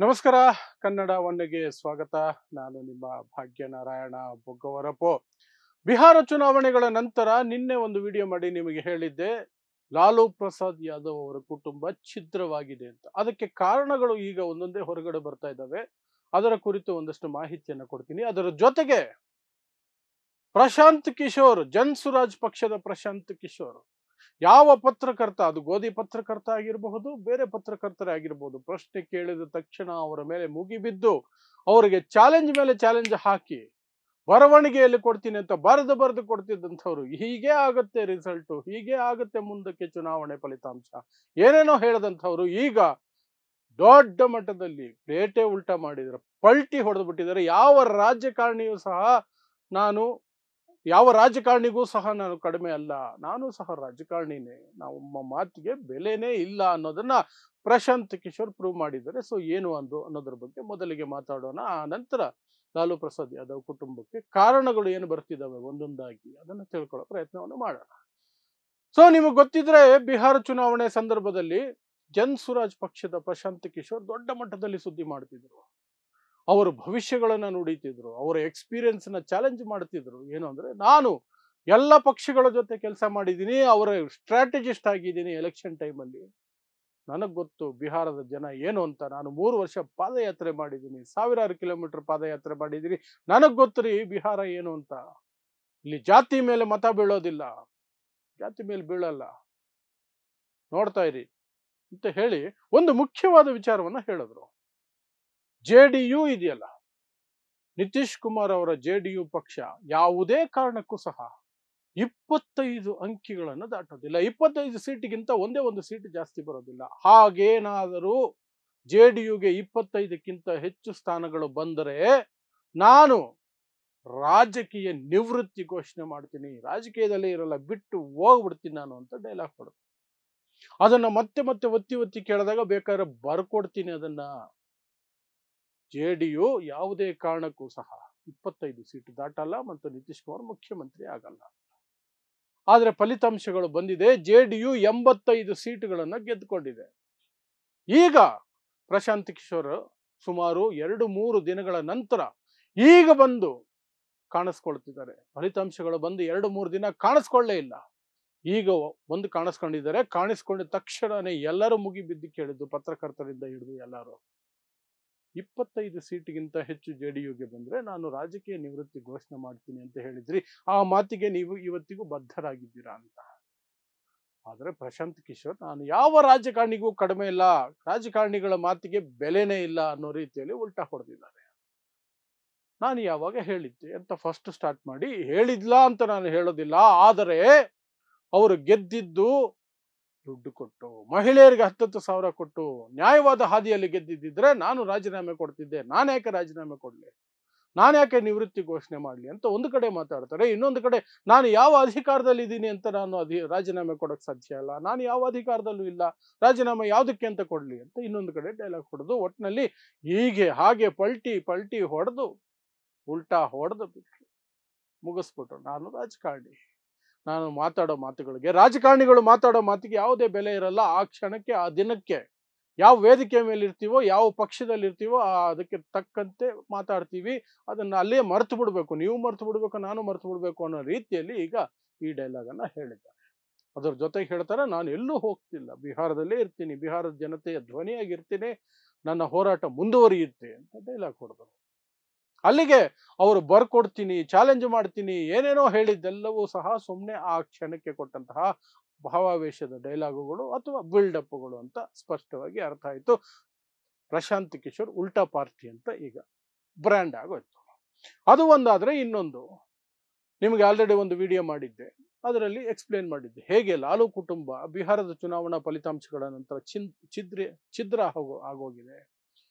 ನಮಸ್ಕಾರ. ಕನ್ನಡ ಒನ್ನೆಗೆ ಸ್ವಾಗತ. ನಾನು ನಿಮ್ಮ ಭಾಗ್ಯನಾರಾಯಣ ಬೊಗ್ಗವರಪು. ಬಿಹಾರ ಚುನಾವಣೆಗಳ ನಂತರ ನಿನ್ನೆ ಒಂದು ವಿಡಿಯೋ ಮಾಡಿ ನಿಮಗೆ ಹೇಳಿದ್ದೆ, ಲಾಲೂ ಪ್ರಸಾದ್ ಯಾದವ್ ಅವರ ಕುಟುಂಬ ಛಿದ್ರವಾಗಿದೆ ಅಂತ. ಅದಕ್ಕೆ ಕಾರಣಗಳು ಈಗ ಒಂದೊಂದೇ ಹೊರಗಡೆ ಬರ್ತಾ ಇದ್ದಾವೆ. ಅದರ ಕುರಿತು ಒಂದಷ್ಟು ಮಾಹಿತಿಯನ್ನು ಕೊಡ್ತೀನಿ. ಅದರ ಜೊತೆಗೆ ಪ್ರಶಾಂತ್ ಕಿಶೋರ್, ಜನ್ ಸುರಾಜ್ ಪಕ್ಷದ ಪ್ರಶಾಂತ್ ಕಿಶೋರ್, ಯಾವ ಪತ್ರಕರ್ತ, ಅದು ಗೋಧಿ ಪತ್ರಕರ್ತ ಆಗಿರಬಹುದು, ಬೇರೆ ಪತ್ರಕರ್ತರೇ ಆಗಿರಬಹುದು, ಪ್ರಶ್ನೆ ಕೇಳಿದ ತಕ್ಷಣ ಅವರ ಮೇಲೆ ಮುಗಿಬಿದ್ದು ಅವರಿಗೆ ಚಾಲೆಂಜ್ ಮೇಲೆ ಚಾಲೆಂಜ್ ಹಾಕಿ ಬರವಣಿಗೆಯಲ್ಲಿ ಕೊಡ್ತೀನಿ ಅಂತ ಬರೆದು ಕೊಡ್ತಿದ್ದಂಥವ್ರು, ಹೀಗೆ ಆಗುತ್ತೆ ರಿಸಲ್ಟು, ಹೀಗೆ ಆಗುತ್ತೆ ಮುಂದಕ್ಕೆ ಚುನಾವಣೆ ಫಲಿತಾಂಶ, ಏನೇನೋ ಹೇಳದಂಥವ್ರು ಈಗ ದೊಡ್ಡ ಮಟ್ಟದಲ್ಲಿ ಪ್ಲೇಟೇ ಉಲ್ಟಾ ಮಾಡಿದ್ದಾರೆ, ಪಲ್ಟಿ ಹೊಡೆದು ಬಿಟ್ಟಿದ್ದಾರೆ. ಯಾವ ರಾಜಕಾರಣಿಗೂ ಸಹ ನಾನು ಕಡಿಮೆ ಅಲ್ಲ, ನಾನು ಸಹ ರಾಜಕಾರಣಿನೇ, ನಮ್ಮ ಮಾತಿಗೆ ಬೆಲೆನೇ ಇಲ್ಲ ಅನ್ನೋದನ್ನ ಪ್ರಶಾಂತ್ ಕಿಶೋರ್ ಪ್ರೂವ್ ಮಾಡಿದ್ದಾರೆ. ಸೊ ಏನು ಅನ್ನೋದ್ರ ಬಗ್ಗೆ ಮೊದಲಿಗೆ ಮಾತಾಡೋಣ. ಆ ನಂತರ ಲಾಲೂ ಪ್ರಸಾದ್ ಯಾದವ್ ಕುಟುಂಬಕ್ಕೆ ಕಾರಣಗಳು ಏನು ಬರ್ತಿದ್ದಾವೆ ಒಂದೊಂದಾಗಿ ಅದನ್ನು ತಿಳ್ಕೊಳ್ಳೋ ಪ್ರಯತ್ನವನ್ನು ಮಾಡೋಣ. ಸೊ ನಿಮಗೆ ಗೊತ್ತಿದ್ರೆ, ಬಿಹಾರ ಚುನಾವಣೆ ಸಂದರ್ಭದಲ್ಲಿ ಜನ್ ಸುರಾಜ್ ಪಕ್ಷದ ಪ್ರಶಾಂತ್ ಕಿಶೋರ್ ದೊಡ್ಡ ಮಟ್ಟದಲ್ಲಿ ಸುದ್ದಿ ಮಾಡ್ತಿದ್ರು. ಅವರ ಭವಿಷ್ಯಗಳನ್ನ ನುಡಿತಿದ್ರು, ಅವರ ಎಕ್ಸ್ಪೀರಿಯನ್ಸ್ ನ ಚಾಲೆಂಜ್ ಮಾಡ್ತಿದ್ರು. ಏನು ಅಂದ್ರೆ, ನಾನು ಎಲ್ಲ ಪಕ್ಷಗಳ ಜೊತೆ ಕೆಲಸ ಮಾಡಿದ್ದೀನಿ, ಅವರ ಸ್ಟ್ರಾಟಜಿಸ್ಟ್ ಆಗಿದ್ದೀನಿ. ಎಲೆಕ್ಷನ್ ಟೈಮಲ್ಲಿ ನನಗೆ ಗೊತ್ತು ಬಿಹಾರದ ಜನ ಏನು ಅಂತ. ನಾನು 3 ವರ್ಷ ಪಾದಯಾತ್ರೆ ಮಾಡಿದ್ದೀನಿ, 1000 ಕಿಲೋಮೀಟರ್ ಪಾದಯಾತ್ರೆ ಮಾಡಿದ್ದೀನಿ. ನನಗೆ ಗೊತ್ತು ರೀ ಬಿಹಾರ ಏನು ಅಂತ. ಇಲ್ಲಿ ಜಾತಿ ಮೇಲೆ ಮತ ಬೀಳೋದಿಲ್ಲ, ಜಾತಿ ಮೇಲೆ ಬೀಳಲ್ಲ, ನೋಡ್ತಾ ಇರಿ ಅಂತ ಹೇಳಿ ಒಂದು ಮುಖ್ಯವಾದ ವಿಚಾರವನ್ನ ಹೇಳಿದ್ರು. JDU ಇದೆಯಲ್ಲ, ನಿತೀಶ್ ಕುಮಾರ್ ಅವರ JDU ಪಕ್ಷ ಯಾವುದೇ ಕಾರಣಕ್ಕೂ ಸಹ 25 ಅಂಕಿಗಳನ್ನು ದಾಟೋದಿಲ್ಲ. 25 ಸೀಟಿಗಿಂತ ಒಂದೇ ಒಂದು ಸೀಟ್ ಜಾಸ್ತಿ ಬರೋದಿಲ್ಲ. ಹಾಗೇನಾದರೂ JDUಗೆ 25ಕ್ಕಿಂತ ಹೆಚ್ಚು ಸ್ಥಾನಗಳು ಬಂದರೆ ನಾನು ರಾಜಕೀಯ ನಿವೃತ್ತಿ ಘೋಷಣೆ ಮಾಡ್ತೀನಿ, ರಾಜಕೀಯದಲ್ಲಿ ಇರಲ್ಲ, ಬಿಟ್ಟು ಹೋಗ್ಬಿಡ್ತೀನಿ ನಾನು ಅಂತ ಡೈಲಾಗ್ ಕೊಡೋದು. ಅದನ್ನ ಮತ್ತೆ ಮತ್ತೆ ಒತ್ತಿ ಕೇಳಿದಾಗ ಬೇಕಾದ್ರೆ ಬರ್ಕೊಡ್ತೀನಿ ಅದನ್ನ. JDU ಯಾವುದೇ ಕಾರಣಕ್ಕೂ ಸಹ 25 ಸೀಟ್ ದಾಟಲ್ಲ ಮತ್ತು ನಿತೀಶ್ ಕುಮಾರ್ ಮುಖ್ಯಮಂತ್ರಿ ಆಗಲ್ಲ. ಆದ್ರೆ ಫಲಿತಾಂಶಗಳು ಬಂದಿದೆ, JDU 85 ಸೀಟುಗಳನ್ನು ಗೆದ್ದುಕೊಂಡಿದೆ. ಈಗ ಪ್ರಶಾಂತ್ ಕಿಶೋರ್ ಸುಮಾರು 2-3 ದಿನಗಳ ನಂತರ ಈಗ ಬಂದು ಕಾಣಿಸ್ಕೊಳ್ತಿದ್ದಾರೆ. ಫಲಿತಾಂಶಗಳು ಬಂದು 2-3 ದಿನ ಕಾಣಿಸ್ಕೊಳ್ಳೇ ಇಲ್ಲ, ಈಗ ಒಂದು ಕಾಣಿಸ್ಕೊಂಡಿದ್ದಾರೆ. ಕಾಣಿಸ್ಕೊಂಡಿದ ತಕ್ಷಣನೇ ಎಲ್ಲರೂ ಮುಗಿ ಬಿದ್ದು ಕೇಳಿದ್ದು, ಪತ್ರಕರ್ತರಿಂದ ಹಿಡಿದು ಎಲ್ಲರೂ, 25 ಸೀಟಿಗಿಂತ ಹೆಚ್ಚು JDUಗೆ ಬಂದ್ರೆ ನಾನು ರಾಜಕೀಯ ನಿವೃತ್ತಿ ಘೋಷಣೆ ಮಾಡ್ತೀನಿ ಅಂತ ಹೇಳಿದ್ರಿ. ಆ ಮಾತಿಗೆ ನೀವು ಇವತ್ತಿಗೂ ಬದ್ಧರಾಗಿದ್ದೀರಾ ಅಂತ. ಆದ್ರೆ ಪ್ರಶಾಂತ್ ಕಿಶೋರ್, ನಾನು ಯಾವ ರಾಜಕಾರಣಿಗೂ ಕಡಿಮೆ ಇಲ್ಲ, ರಾಜಕಾರಣಿಗಳ ಮಾತಿಗೆ ಬೆಲೆನೇ ಇಲ್ಲ ಅನ್ನೋ ರೀತಿಯಲ್ಲಿ ಉಲ್ಟಾ ಹೊಡೆದಿದ್ದಾರೆ. ನಾನು ಯಾವಾಗ ಹೇಳಿದ್ದೆ ಅಂತ ಫಸ್ಟ್ ಸ್ಟಾರ್ಟ್ ಮಾಡಿ, ಹೇಳಿದ್ಲ ಅಂತ ನಾನು ಹೇಳೋದಿಲ್ಲ, ಆದರೆ ಅವರು ಗೆದ್ದಿದ್ದು ದುಡ್ಡು ಕೊಟ್ಟು, ಮಹಿಳೆಯರಿಗೆ 10,000 ಕೊಟ್ಟು ನ್ಯಾಯವಾದ ಹಾದಿಯಲ್ಲಿ ಗೆದ್ದಿದ್ದಿದ್ರೆ ನಾನು ರಾಜೀನಾಮೆ ಕೊಡ್ತಿದ್ದೆ. ನಾನು ಯಾಕೆ ರಾಜೀನಾಮೆ ಕೊಡ್ಲಿ, ನಾನು ಯಾಕೆ ನಿವೃತ್ತಿ ಘೋಷಣೆ ಮಾಡಲಿ ಅಂತ ಒಂದು ಕಡೆ ಮಾತಾಡ್ತಾರೆ. ಇನ್ನೊಂದು ಕಡೆ ನಾನು ಯಾವ ಅಧಿಕಾರದಲ್ಲಿ ಇದ್ದೀನಿ ಅಂತ ನಾನು ರಾಜೀನಾಮೆ ಕೊಡೋಕೆ ಸಾಧ್ಯ ಇಲ್ಲ, ನಾನು ಯಾವ ಅಧಿಕಾರದಲ್ಲೂ ಇಲ್ಲ, ರಾಜೀನಾಮೆ ಯಾವುದಕ್ಕೆ ಅಂತ ಕೊಡ್ಲಿ ಅಂತ ಇನ್ನೊಂದು ಕಡೆ ಡೈಲಾಗ್ ಹೊಡೆದು, ಒಟ್ಟಿನಲ್ಲಿ ಹೀಗೆ ಹಾಗೆ ಪಲ್ಟಿ ಹೊಡೆದು ಉಲ್ಟಾ ಹೊಡೆದು ಬಿಟ್ಟು ಮುಗಿಸ್ಬಿಟ್ರು. ನಾನು ರಾಜಕಾರಣಿ, ನಾನು ಮಾತಾಡೋ ಮಾತುಗಳಿಗೆ, ರಾಜಕಾರಣಿಗಳು ಮಾತಾಡೋ ಮಾತಿಗೆ ಯಾವುದೇ ಬೆಲೆ ಇರಲ್ಲ. ಆ ಕ್ಷಣಕ್ಕೆ, ಆ ದಿನಕ್ಕೆ, ಯಾವ ವೇದಿಕೆ ಮೇಲೆ ಇರ್ತೀವೋ, ಯಾವ ಪಕ್ಷದಲ್ಲಿ ಇರ್ತೀವೋ ಅದಕ್ಕೆ ತಕ್ಕಂತೆ ಮಾತಾಡ್ತೀವಿ. ಅದನ್ನ ಅಲ್ಲೇ ಮರ್ತು ಬಿಡ್ಬೇಕು, ನೀವು ಮರ್ತು ಬಿಡ್ಬೇಕು, ನಾನು ಮರ್ತು ಬಿಡ್ಬೇಕು ಅನ್ನೋ ರೀತಿಯಲ್ಲಿ ಈಗ ಈ ಡೈಲಾಗ್ ಅನ್ನ ಹೇಳಿದ್ದಾರೆ. ಅದ್ರ ಜೊತೆಗೆ ಹೇಳ್ತಾರೆ, ನಾನು ಎಲ್ಲೂ ಹೋಗ್ತಿಲ್ಲ, ಬಿಹಾರದಲ್ಲೇ ಇರ್ತೀನಿ, ಬಿಹಾರದ ಜನತೆಯ ಧ್ವನಿಯಾಗಿರ್ತೀನಿ, ನನ್ನ ಹೋರಾಟ ಮುಂದುವರಿಯುತ್ತೆ ಅಂತ ಡೈಲಾಗ್ ಹೊಡೆದರು. ಅಲ್ಲಿಗೆ ಅವರು ಬರ್ಕೊಡ್ತೀನಿ, ಚಾಲೆಂಜ್ ಮಾಡ್ತೀನಿ, ಏನೇನೋ ಹೇಳಿದ್ದೆಲ್ಲವೂ ಸಹ ಸುಮ್ಮನೆ ಆ ಕ್ಷಣಕ್ಕೆ ಕೊಟ್ಟಂತಹ ಭಾವಾವೇಶದ ಡೈಲಾಗುಗಳು ಅಥವಾ ಬಿಲ್ಡಪ್ಗಳು ಅಂತ ಸ್ಪಷ್ಟವಾಗಿ ಅರ್ಥ ಆಯಿತು. ಪ್ರಶಾಂತ್ ಕಿಶೋರ್ ಉಲ್ಟಾ ಪಾರ್ಟಿ ಅಂತ ಈಗ ಬ್ರ್ಯಾಂಡ್ ಆಗೋಯ್ತು. ಅದು ಒಂದಾದ್ರೆ, ಇನ್ನೊಂದು ನಿಮಗೆ ಆಲ್ರೆಡಿ ಒಂದು ವಿಡಿಯೋ ಮಾಡಿದ್ದೆ, ಅದರಲ್ಲಿ ಎಕ್ಸ್ಪ್ಲೇನ್ ಮಾಡಿದ್ದೆ ಹೇಗೆ ಲಾಲೂ ಕುಟುಂಬ ಬಿಹಾರದ ಚುನಾವಣಾ ಫಲಿತಾಂಶಗಳ ನಂತರ ಛಿದ್ರ ಆಗೋಗಿದೆ,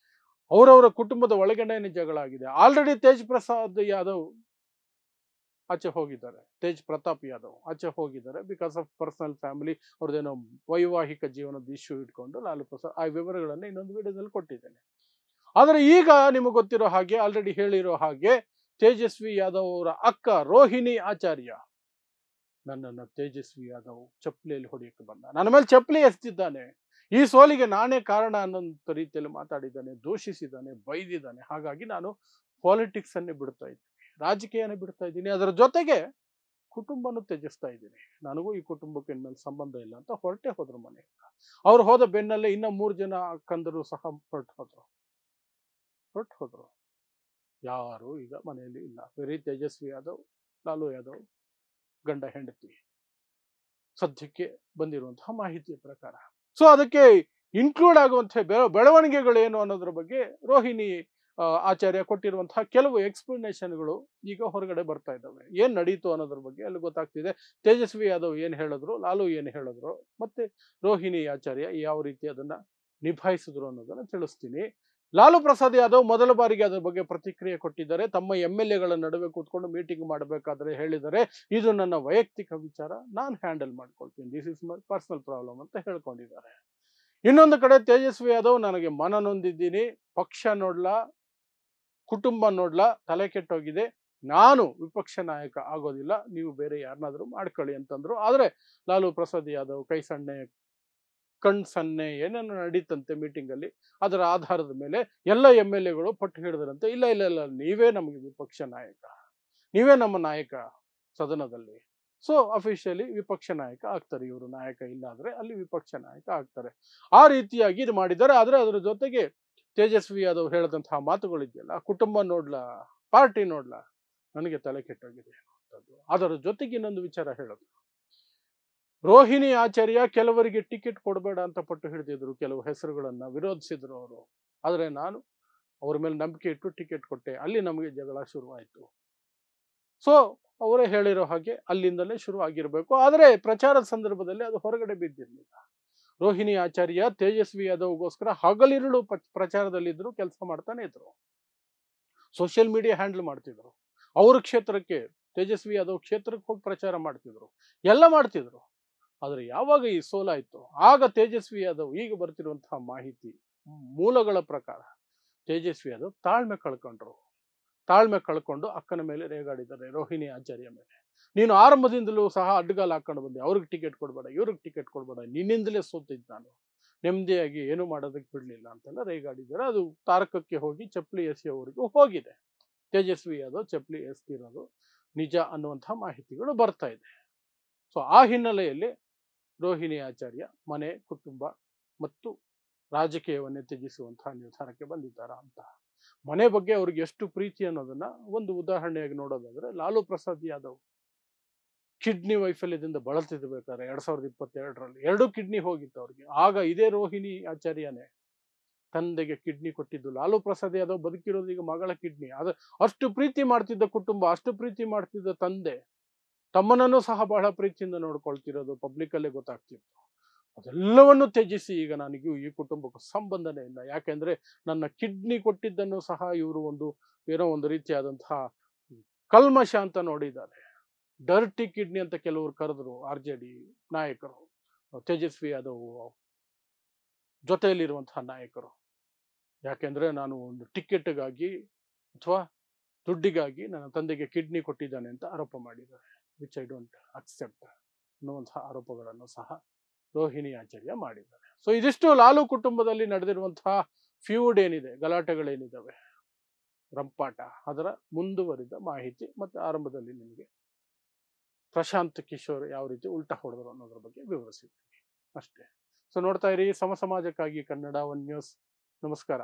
ಅವರವರ ಕುಟುಂಬದ ಒಳಗಡೆನೆ ಜಗಳ ಆಗಿದೆ. ಆಲ್ರೆಡಿ ತೇಜ್ ಪ್ರತಾಪ್ ಯಾದವ್ ಆಚೆ ಹೋಗಿದ್ದಾರೆ ಬಿಕಾಸ್ ಆಫ್ ಪರ್ಸನಲ್ ಫ್ಯಾಮಿಲಿ, ಅವ್ರದ್ದೇನೋ ವೈವಾಹಿಕ ಜೀವನದ ಇಶ್ಯೂ ಇಟ್ಕೊಂಡು ಲಾಲೂ ಪ್ರಸಾದ್, ಆ ವಿವರಗಳನ್ನು ಇನ್ನೊಂದು ವಿಡಿಯೋದಲ್ಲಿ ಕೊಟ್ಟಿದ್ದೇನೆ. ಆದರೆ ಈಗ ನಿಮಗೆ ಗೊತ್ತಿರೋ ಹಾಗೆ, ಆಲ್ರೆಡಿ ಹೇಳಿರೋ ಹಾಗೆ, ತೇಜಸ್ವಿ ಯಾದವ್ ಅವರ ಅಕ್ಕ ರೋಹಿಣಿ ಆಚಾರ್ಯ, ನನ್ನನ್ನು ತೇಜಸ್ವಿ ಯಾದವ್ ಚಪ್ಪಲಿಯಲ್ಲಿ ಹೊಡೆಯಕ್ಕೆ ಬಂದ, ನನ್ನ ಮೇಲೆ ಚಪ್ಪಲಿ ಎಸ್ತಿದ್ದಾನೆ, ಈ ಸೋಲಿಗೆ ನಾನೇ ಕಾರಣ ಅನ್ನೋಂಥ ರೀತಿಯಲ್ಲಿ ಮಾತಾಡಿದ್ದಾನೆ, ದೂಷಿಸಿದ್ದಾನೆ, ಬೈದಿದ್ದಾನೆ. ಹಾಗಾಗಿ ನಾನು ಪಾಲಿಟಿಕ್ಸ್ ಅನ್ನೇ ಬಿಡ್ತಾ ಇದ್ದೀನಿ, ರಾಜಕೀಯನೇ ಬಿಡ್ತಾ ಇದ್ದೀನಿ, ಅದರ ಜೊತೆಗೆ ಕುಟುಂಬನೂ ತ್ಯಜಿಸ್ತಾ ಇದ್ದೀನಿ, ನನಗೂ ಈ ಕುಟುಂಬಕ್ಕೆ ಇನ್ಮೇಲೆ ಸಂಬಂಧ ಇಲ್ಲ ಅಂತ ಹೊರಟೇ ಹೋದ್ರು ಮನೆಯಿಂದ. ಅವ್ರು ಹೋದ ಬೆನ್ನಲ್ಲೇ ಇನ್ನ 3 ಜನ ಅಕ್ಕಂದರು ಸಹ ಹೊರಟು ಹೋದ್ರು. ಯಾರು ಈಗ ಮನೆಯಲ್ಲಿ ಇಲ್ಲ. ಬರೀ ತೇಜಸ್ವಿ ಯಾದವ್, ಲಾಲು ಯಾದವ್ ಗಂಡ ಹೆಂಡತಿ ಸದ್ಯಕ್ಕೆ ಬಂದಿರುವಂತಹ ಮಾಹಿತಿಯ ಪ್ರಕಾರ. ಸೊ ಅದಕ್ಕೆ ಇನ್ಕ್ಲೂಡ್ ಆಗುವಂತಹ ಬೆಳವಣಿಗೆಗಳೇನು ಅನ್ನೋದ್ರ ಬಗ್ಗೆ ರೋಹಿಣಿ ಆಚಾರ್ಯ ಕೊಟ್ಟಿರುವಂತಹ ಕೆಲವು ಎಕ್ಸ್ಪ್ಲನೇಷನ್ಗಳು ಈಗ ಹೊರಗಡೆ ಬರ್ತಾ ಇದ್ದಾವೆ. ಏನ್ ನಡೀತು ಅನ್ನೋದ್ರ ಬಗ್ಗೆ ಅಲ್ಲಿ ಗೊತ್ತಾಗ್ತಿದೆ. ತೇಜಸ್ವಿ ಯಾದವ್ ಏನ್ ಹೇಳಿದ್ರು, ಲಾಲು ಏನ್ ಹೇಳಿದ್ರು, ಮತ್ತೆ ರೋಹಿಣಿ ಆಚಾರ್ಯ ಯಾವ ರೀತಿ ಅದನ್ನ ನಿಭಾಯಿಸಿದ್ರು ಅನ್ನೋದನ್ನ ತಿಳಿಸ್ತೀನಿ. ಲಾಲು ಪ್ರಸಾದ್ ಯಾದವ್ ಮೊದಲ ಬಾರಿಗೆ ಅದರ ಬಗ್ಗೆ ಪ್ರತಿಕ್ರಿಯೆ ಕೊಟ್ಟಿದ್ದಾರೆ. ತಮ್ಮ MLA ಗಳ ನಡುವೆ ಕೂತ್ಕೊಂಡು ಮೀಟಿಂಗ್ ಮಾಡಬೇಕಾದ್ರೆ ಹೇಳಿದ್ದಾರೆ, ಇದು ನನ್ನ ವೈಯಕ್ತಿಕ ವಿಚಾರ, ನಾನು ಹ್ಯಾಂಡಲ್ ಮಾಡ್ಕೊಳ್ತೀನಿ, this is my personal problem ಅಂತ ಹೇಳ್ಕೊಂಡಿದ್ದಾರೆ. ಇನ್ನೊಂದು ಕಡೆ ತೇಜಸ್ವಿ ಯಾದವ್, ನನಗೆ ಮನ ನೊಂದಿದ್ದೀನಿ, ಪಕ್ಷ ನೋಡ್ಲಾ, ಕುಟುಂಬ ನೋಡ್ಲಾ, ತಲೆ ಕೆಟ್ಟೋಗಿದೆ, ನಾನು ವಿಪಕ್ಷ ನಾಯಕ ಆಗೋದಿಲ್ಲ, ನೀವು ಬೇರೆ ಯಾರನ್ನಾದ್ರೂ ಮಾಡ್ಕೊಳ್ಳಿ ಅಂತಂದ್ರು. ಆದ್ರೆ ಲಾಲು ಪ್ರಸಾದ್ ಯಾದವ್ ಕೈ ಸನ್ನೆ ಕಣ್ ಸನ್ನೆ ಏನೇನೋ ನಡೀತಂತೆ ಮೀಟಿಂಗ್ ಅಲ್ಲಿ. ಅದರ ಆಧಾರದ ಮೇಲೆ ಎಲ್ಲ MLA ಗಳು ಪಟ್ಟು ಹಿಡಿದ್ರಂತೆ, ಇಲ್ಲ ಇಲ್ಲ ಇಲ್ಲ, ನೀವೇ ನಮಗೆ ವಿಪಕ್ಷ ನಾಯಕ, ನೀವೇ ನಮ್ಮ ನಾಯಕ ಸದನದಲ್ಲಿ. ಸೊ ಅಫಿಷಿಯಲಿ ವಿಪಕ್ಷ ನಾಯಕ ಆಗ್ತಾರೆ ಇವರು, ನಾಯಕ ಇಲ್ಲ ಆದ್ರೆ ಅಲ್ಲಿ ವಿಪಕ್ಷ ನಾಯಕ ಆಗ್ತಾರೆ. ಆ ರೀತಿಯಾಗಿ ಇದು ಮಾಡಿದ್ದಾರೆ. ಆದ್ರೆ ಅದರ ಜೊತೆಗೆ ತೇಜಸ್ವಿ ಯಾದವ್ ಹೇಳಿದಂತಹ ಮಾತುಗಳಿದೆಯಲ್ಲ, ಕುಟುಂಬ ನೋಡ್ಲಾ, ಪಾರ್ಟಿ ನೋಡ್ಲಾ, ನನಗೆ ತಲೆ ಕೆಟ್ಟೋಗಿದೆ ಅನ್ನುವಂಥದ್ದು. ಅದರ ಜೊತೆಗೆ ಇನ್ನೊಂದು ವಿಚಾರ ಹೇಳೋದು, ರೋಹಿಣಿ ಆಚಾರ್ಯ ಕೆಲವರಿಗೆ ಟಿಕೆಟ್ ಕೊಡಬೇಡ ಅಂತ ಪಟ್ಟು ಹಿಡಿದಿದ್ರು, ಕೆಲವು ಹೆಸರುಗಳನ್ನ ವಿರೋಧಿಸಿದ್ರು ಅವರು. ಆದ್ರೆ ನಾನು ಅವ್ರ ಮೇಲೆ ನಂಬಿಕೆ ಇಟ್ಟು ಟಿಕೆಟ್ ಕೊಟ್ಟೆ, ಅಲ್ಲಿ ನಮಗೆ ಜಗಳ ಶುರುವಾಯಿತು. ಸೊ ಅವರೇ ಹೇಳಿರೋ ಹಾಗೆ ಅಲ್ಲಿಂದಲೇ ಶುರು ಆಗಿರಬೇಕು. ಆದರೆ ಪ್ರಚಾರದ ಸಂದರ್ಭದಲ್ಲಿ ಅದು ಹೊರಗಡೆ ಬಿದ್ದಿರಲಿಲ್ಲ. ರೋಹಿಣಿ ಆಚಾರ್ಯ ತೇಜಸ್ವಿ ಯಾದವ್ಗೋಸ್ಕರ ಹಗಲಿರುಳು ಪ್ರಚಾರದಲ್ಲಿದ್ರು, ಕೆಲಸ ಮಾಡ್ತಾನೆ ಇದ್ರು, ಸೋಷಿಯಲ್ ಮೀಡಿಯಾ ಹ್ಯಾಂಡಲ್ ಮಾಡ್ತಿದ್ರು, ಅವ್ರ ಕ್ಷೇತ್ರಕ್ಕೆ ತೇಜಸ್ವಿ ಯಾದವ್ ಕ್ಷೇತ್ರಕ್ಕೆ ಹೋಗಿ ಪ್ರಚಾರ ಮಾಡ್ತಿದ್ರು, ಎಲ್ಲ ಮಾಡ್ತಿದ್ರು. ಆದ್ರೆ ಯಾವಾಗ ಈ ಸೋಲಾಯ್ತು, ಆಗ ತೇಜಸ್ವಿ ಯಾದವ್, ಈಗ ಬರ್ತಿರುವಂತಹ ಮಾಹಿತಿ ಮೂಲಗಳ ಪ್ರಕಾರ ತೇಜಸ್ವಿ ಯಾದವ್ ತಾಳ್ಮೆ ಕಳ್ಕೊಂಡು ಅಕ್ಕನ ಮೇಲೆ ರೇಗಾಡಿದ್ದಾರೆ, ರೋಹಿಣಿ ಆಚಾರ್ಯ ಮೇಲೆ. ನೀನು ಆರಂಭದಿಂದಲೂ ಸಹ ಅಡ್ಡಗಾಲ ಹಾಕೊಂಡು ಬಂದೆ, ಅವ್ರಿಗೆ ಟಿಕೆಟ್ ಕೊಡಬೇಡ, ಇವ್ರಿಗೆ ಟಿಕೆಟ್ ಕೊಡಬೇಡ, ನಿನ್ನಿಂದಲೇ ಸೋತಿದ್ದು ನಾನು, ನೆಮ್ಮದಿಯಾಗಿ ಏನು ಮಾಡೋದಕ್ಕೆ ಬಿಡಲಿಲ್ಲ ಅಂತೆಲ್ಲ ರೇಗಾಡಿದ್ದಾರೆ. ಅದು ತಾರಕಕ್ಕೆ ಹೋಗಿ ಚಪ್ಪಲಿ ಎಸೆಯೋವರೆಗೂ ಹೋಗಿದೆ. ತೇಜಸ್ವಿ ಯಾದವ್ ಚಪ್ಪಲಿ ಎಸ್ತಿರೋದು ನಿಜ ಅನ್ನುವಂತಹ ಮಾಹಿತಿಗಳು ಬರ್ತಾ ಇದೆ. ಸೊ ಆ ಹಿನ್ನೆಲೆಯಲ್ಲಿ ರೋಹಿಣಿ ಆಚಾರ್ಯ ಮನೆ, ಕುಟುಂಬ ಮತ್ತು ರಾಜಕೀಯವನ್ನೇ ತ್ಯಜಿಸುವಂತಹ ನಿರ್ಧಾರಕ್ಕೆ ಬಂದಿದ್ದಾರಾ ಅಂತ. ಮನೆ ಬಗ್ಗೆ ಅವ್ರಿಗೆ ಎಷ್ಟು ಪ್ರೀತಿ ಅನ್ನೋದನ್ನ ಒಂದು ಉದಾಹರಣೆಯಾಗಿ ನೋಡೋದಾದ್ರೆ, ಲಾಲು ಪ್ರಸಾದ್ ಯಾದವ್ ಕಿಡ್ನಿ ವೈಫಲ್ಯದಿಂದ ಬಳಲ್ತಿರ್ಬೇಕಾದ್ರೆ 2022ರಲ್ಲಿ 2 ಕಿಡ್ನಿ ಹೋಗಿತ್ತು ಅವ್ರಿಗೆ. ಆಗ ಇದೇ ರೋಹಿಣಿ ಆಚಾರ್ಯನೇ ತಂದೆಗೆ ಕಿಡ್ನಿ ಕೊಟ್ಟಿದ್ದು. ಲಾಲು ಪ್ರಸಾದ್ ಯಾದವ್ ಬದುಕಿರೋದು ಈಗ ಮಗಳ ಕಿಡ್ನಿ. ಅಷ್ಟು ಪ್ರೀತಿ ಮಾಡ್ತಿದ್ದ ಕುಟುಂಬ, ಅಷ್ಟು ಪ್ರೀತಿ ಮಾಡ್ತಿದ್ದ ತಂದೆ ತಮ್ಮನನ್ನು ಸಹ ಬಹಳ ಪ್ರೀತಿಯಿಂದ ನೋಡ್ಕೊಳ್ತಿರೋದು ಪಬ್ಲಿಕ್ ಅಲ್ಲೇ ಗೊತ್ತಾಗ್ತಿತ್ತು. ಅದೆಲ್ಲವನ್ನು ತ್ಯಜಿಸಿ ಈಗ ನನಗೂ ಈ ಕುಟುಂಬಕ್ಕೂ ಸಂಬಂಧನೇ ಇಲ್ಲ, ಯಾಕೆಂದ್ರೆ ನನ್ನ ಕಿಡ್ನಿ ಕೊಟ್ಟಿದ್ದನ್ನು ಸಹ ಇವರು ಏನೋ ಒಂದು ರೀತಿಯಾದಂತಹ ಕಲ್ಮಶ ಅಂತ ನೋಡಿದ್ದಾರೆ. ಡರ್ಟಿ ಕಿಡ್ನಿ ಅಂತ ಕೆಲವರು ಕರೆದ್ರು RJD ನಾಯಕರು, ತೇಜಸ್ವಿ ಯಾದವ್ ಜೊತೆಯಲ್ಲಿರುವಂತಹ ನಾಯಕರು. ಯಾಕೆಂದ್ರೆ ನಾನು ಒಂದು ಟಿಕೆಟ್ಗಾಗಿ ಅಥವಾ ದುಡ್ಡಿಗಾಗಿ ನನ್ನ ತಂದೆಗೆ ಕಿಡ್ನಿ ಕೊಟ್ಟಿದ್ದಾನೆ ಅಂತ ಆರೋಪ ಮಾಡಿದ್ದಾರೆ, ವಿಚ್ ಐ ಡೋಂಟ್ ಅಕ್ಸೆಪ್ಟ್ ಅನ್ನುವಂತಹ ಆರೋಪಗಳನ್ನು ಸಹ ರೋಹಿಣಿ ಆಚಾರ್ಯ ಮಾಡಿದ್ದಾರೆ. ಸೊ ಇದಿಷ್ಟು ಲಾಲು ಕುಟುಂಬದಲ್ಲಿ ನಡೆದಿರುವಂತಹ ಫ್ಯೂಡ್ ಏನಿದೆ, ಗಲಾಟೆಗಳೇನಿದ್ದಾವೆ, ರಂಪಾಟ, ಅದರ ಮುಂದುವರಿದ ಮಾಹಿತಿ. ಮತ್ತೆ ಆರಂಭದಲ್ಲಿ ನಿಮಗೆ ಪ್ರಶಾಂತ್ ಕಿಶೋರ್ ಯಾವ ರೀತಿ ಉಲ್ಟಾ ಹೊಡೆದ್ರು ಅನ್ನೋದ್ರ ಬಗ್ಗೆ ವಿವರಿಸಿದ್ದೀನಿ ಅಷ್ಟೇ. ಸೊ ನೋಡ್ತಾ ಇರಿ ಸಮ ಸಮಾಜಕ್ಕಾಗಿ ಕನ್ನಡ 1 ನ್ಯೂಸ್. ನಮಸ್ಕಾರ.